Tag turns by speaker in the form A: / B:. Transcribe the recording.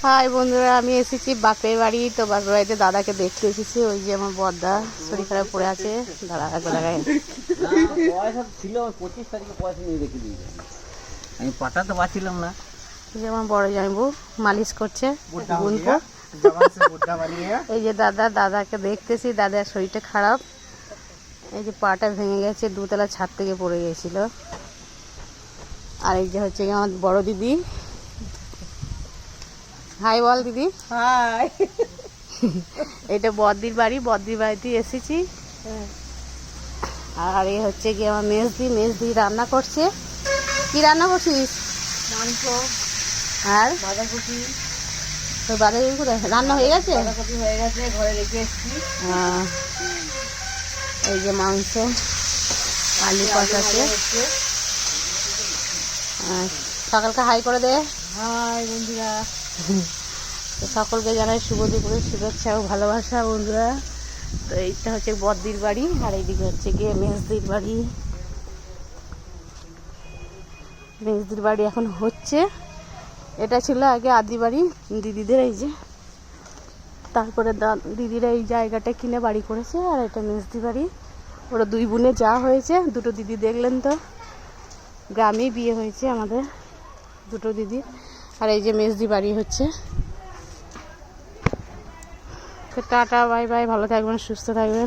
A: High বন্ধুরা, আমি এসেছি বাপের বাড়ি। তো বাপের বাড়িতে দাদাকে দেখতে এসেছি। ওই যে আমার বড়দা শরীর খারাপ পড়ে আছে। দাদা একবার দেখায়
B: ছিল 25 তারিখে পয়সা নিয়ে রেখে দিয়েছি, আমি পাঠাতে পারছিলাম না।
A: এই যে আমার বড় জামাইবু মালিশ করছে বোনকে। এই যে দাদাকে দেখতেছি, দাদার শরীরটা খারাপ। এই যে পাটা ভেঙে গেছে, দুতলা ছাদ থেকে পড়ে গেছিল। আর এই যে হচ্ছে আমার বড় দিদি। হাই বল দিদি।
C: হাই।
A: এটা বদ্দির বাড়িতে এসেছি। আর এই হচ্ছে কি আমার মেজদি রান্না করছে। কি রান্না করছিস?
C: মাংস
A: আর
C: বাঁধাকপি।
A: তোর বাঁধাকপি কোথায় রান্না হয়ে গেছে?
C: বাঁধাকপি হয়ে গেছে, ঘরে রেখে এসেছি।
A: এই যে মাংস, আলু কষাচ্ছে। সকালকে হাই করে দে।
C: হাই বন্ধুরা।
A: তো সকলকে জানাই শুভ দুপুরের শুভেচ্ছা ও ভালোবাসা বন্ধুরা। তো এইটা হচ্ছে বদ্দির বাড়ি, আর এইদিকে হচ্ছে গিয়ে মেজদির বাড়ি এখন হচ্ছে। এটা ছিল আগে আদি বাড়ি দিদিদের। এই যে তারপরে দিদিরা এই জায়গাটা কিনে বাড়ি করেছে। আর এটা মেজদি বাড়ি। ওরা দুই বোনে যা হয়েছে, দুটো দিদি দেখলেন তো, গ্রামেই বিয়ে হয়েছে আমাদের দুটো দিদি। আর এই যে মেজদি বাড়ি হচ্ছে। টাটা বাই বাই, ভালো থাকবেন, সুস্থ থাকবেন।